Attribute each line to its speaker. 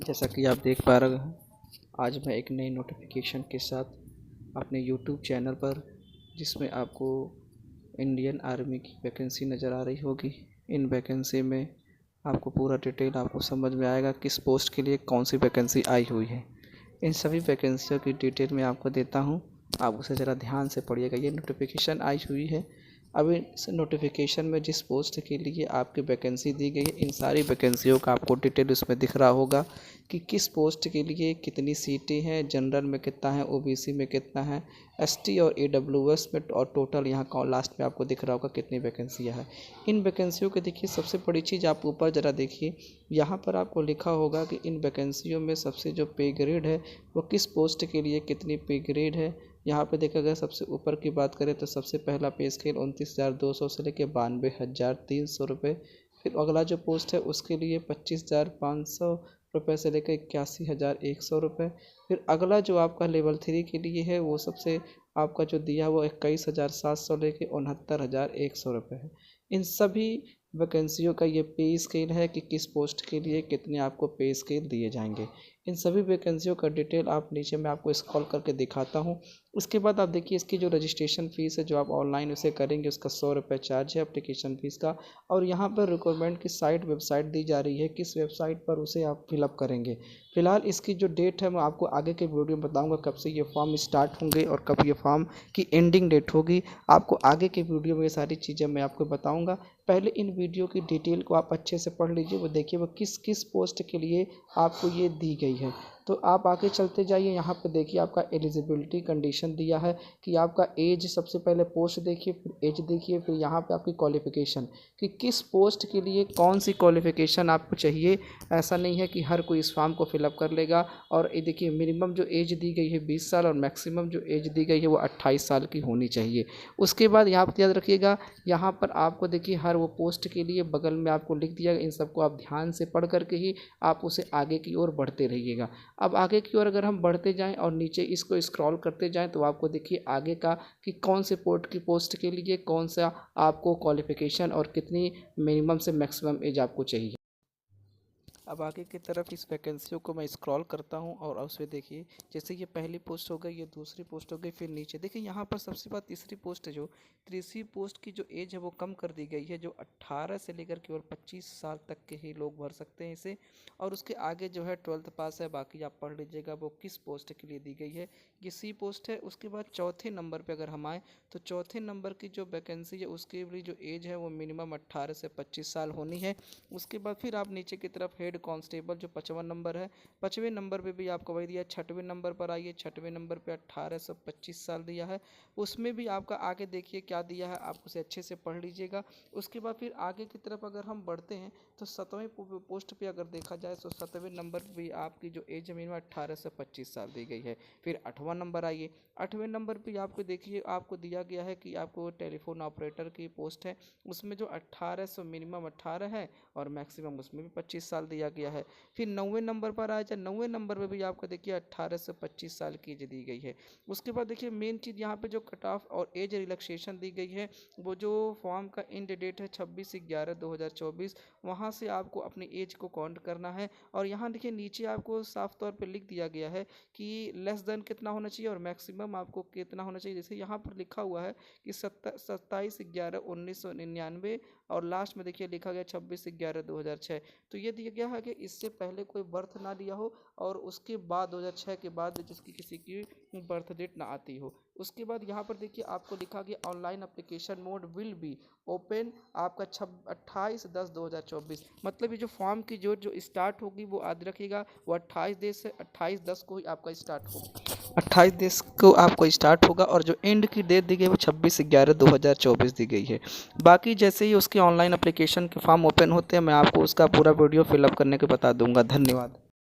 Speaker 1: जैसा कि आप देख पा रहे हैं, आज मैं एक नई नोटिफिकेशन के साथ अपने यूट्यूब चैनल पर, जिसमें आपको इंडियन आर्मी की वैकेंसी नज़र आ रही होगी। इन वैकेंसी में आपको पूरा डिटेल आपको समझ में आएगा किस पोस्ट के लिए कौन सी वैकेंसी आई हुई है। इन सभी वैकेंसियों की डिटेल मैं आपको देता हूं, आप उसे ज़रा ध्यान से पढ़िएगा। ये नोटिफिकेशन आई हुई है। अब इस नोटिफिकेशन में जिस पोस्ट के लिए आपकी वैकेंसी दी गई है, इन सारी वैकेंसियों का आपको डिटेल उसमें दिख रहा होगा कि किस पोस्ट के लिए कितनी सीटें हैं, जनरल में कितना है, ओबीसी में कितना है, एसटी और ईडब्ल्यूएस में, और टोटल यहाँ लास्ट में आपको दिख रहा होगा कितनी वैकेंसियाँ हैं। इन वैकेंसियों के देखिए, सबसे बड़ी चीज़ आप ऊपर ज़रा देखिए, यहाँ पर आपको लिखा होगा कि इन वैकेंसियों में सबसे जो पे ग्रेड है वो किस पोस्ट के लिए कितनी पे ग्रेड है। यहाँ पे देखा गया, सबसे ऊपर की बात करें तो सबसे पहला पे स्केल 29,200 से लेकर 92,300 रुपये। फिर अगला जो पोस्ट है उसके लिए 25,500 रुपये से लेकर 81,100 रुपये। फिर अगला जो आपका लेवल 3 के लिए है वो सबसे आपका जो दिया वो 21,700 लेके 69,100 रुपये है। इन सभी वैकेंसियों का ये पे स्केल है कि किस पोस्ट के लिए कितने आपको पे स्केल दिए जाएंगे। इन सभी वैकेंसियों का डिटेल आप नीचे मैं आपको स्क्रॉल करके दिखाता हूँ। उसके बाद आप देखिए, इसकी जो रजिस्ट्रेशन फ़ीस है जो आप ऑनलाइन उसे करेंगे उसका 100 रुपये चार्ज है एप्लीकेशन फ़ीस का। और यहाँ पर रिक्वायरमेंट की वेबसाइट दी जा रही है, किस वेबसाइट पर उसे आप फिलअप करेंगे। फ़िलहाल इसकी जो डेट है मैं आपको आगे के वीडियो में बताऊँगा कब से ये फॉर्म स्टार्ट होंगे और कब ये फॉर्म की एंडिंग डेट होगी। आपको आगे के वीडियो में ये सारी चीज़ें मैं आपको बताऊँगा। पहले इन वीडियो की डिटेल को आप अच्छे से पढ़ लीजिए, वो देखिए वो किस किस पोस्ट के लिए आपको ये दी गई है। तो आप आगे चलते जाइए, यहाँ पे देखिए आपका एलिजिबिलिटी कंडीशन दिया है कि आपका एज, सबसे पहले पोस्ट देखिए, फिर एज देखिए, फिर यहाँ पे आपकी क्वालिफ़िकेशन कि किस पोस्ट के लिए कौन सी क्वालिफ़िकेशन आपको चाहिए। ऐसा नहीं है कि हर कोई इस फॉर्म को फिलअप कर लेगा। और ये देखिए, मिनिमम जो एज दी गई है 20 साल और मैक्सिमम जो एज दी गई है वो 28 साल की होनी चाहिए। उसके बाद यहाँ पर याद रखिएगा, यहाँ पर आपको देखिए हर वो पोस्ट के लिए बगल में आपको लिख दिया, इन सबको आप ध्यान से पढ़ करके ही आप उसे आगे की ओर बढ़ते रहिएगा। अब आगे की ओर अगर हम बढ़ते जाएं और नीचे इसको स्क्रॉल करते जाएं तो आपको देखिए आगे का कि कौन से पोस्ट के लिए कौन सा आपको क्वालिफ़िकेशन और कितनी मिनिमम से मैक्सिमम एज आपको चाहिए। अब आगे की तरफ इस वैकेंसियों को मैं स्क्रॉल करता हूं और उसमें देखिए, जैसे ये पहली पोस्ट हो गई, ये दूसरी पोस्ट हो गई, फिर नीचे देखिए यहाँ पर सबसे बात तीसरी पोस्ट है, जो तीसरी पोस्ट की जो एज है वो कम कर दी गई है, जो 18 से लेकर केवल 25 साल तक के ही लोग भर सकते हैं इसे। और उसके आगे जो है 12th पास है, बाकी आप पढ़ लीजिएगा वो किस पोस्ट के लिए दी गई है। ये सी पोस्ट है। उसके बाद चौथे नंबर पर अगर हम आएँ तो चौथे नंबर की जो वैकेंसी है उसके लिए जो एज है वो मिनिमम 18 से 25 साल होनी है। उसके बाद फिर आप नीचे की तरफ हेड कांस्टेबल जो 55 नंबर है, 55वें नंबर पे भी आपको वही दिया। 6वें नंबर पर आइए, 6वें नंबर पे 18 से 25 साल दिया है। उसमें भी आपका आगे देखिए क्या दिया है, आप उसे अच्छे से पढ़ लीजिएगा। उसके बाद फिर आगे की तरफ अगर हम बढ़ते हैं तो 7वें पोस्ट पे अगर देखा जाए तो 7वें नंबर पर भी आपकी जो एज मिनिमम 18 से 25 साल दी गई है। फिर 8वां नंबर आइए, 8वें नंबर पर आपको देखिए आपको दिया गया है कि आपको टेलीफोन ऑपरेटर की पोस्ट है, उसमें जो 18 से मिनिमम 18 है और मैक्सिमम उसमें भी 25 साल दिया गया है। फिर 9वें नंबर पर आ जाए, 9वें नंबर पे भी आपको देखिए 18 से 25 साल की एज दी गई है। उसके बाद देखिए मेन चीज़ यहाँ पे जो कट ऑफ और एज रिलैक्सेशन दी गई है, वो जो फॉर्म का एंड डेट है 26/11/2024, वहाँ से आपको अपनी एज को काउंट करना है। और यहाँ देखिए नीचे आपको साफ तौर पर लिख दिया गया है कि लेस देन कितना होना चाहिए और मैक्सिमम आपको कितना होना चाहिए। जैसे यहाँ पर लिखा हुआ है कि 27/11/1999 और लास्ट में देखिए लिखा गया 26/11/2006। तो ये दिया गया है कि इससे पहले कोई बर्थ ना लिया हो और उसके बाद 2006 के बाद जिसकी किसी की बर्थ डेट ना आती हो। उसके बाद यहाँ पर देखिए आपको लिखा गया online application mode will be open आपका 28/10/2024। मतलब ये जो फॉर्म की जो स्टार्ट होगी वो याद रखिएगा, वो 28/10 को ही आपका स्टार्ट होगा, 28 को आपको स्टार्ट होगा। और जो एंड की डेट दी गई है वो 26/11/2024 दी गई है। बाकी जैसे ही उसके ऑनलाइन एप्लीकेशन के फॉर्म ओपन होते हैं मैं आपको उसका पूरा वीडियो फिलअप करने के बता दूंगा। धन्यवाद।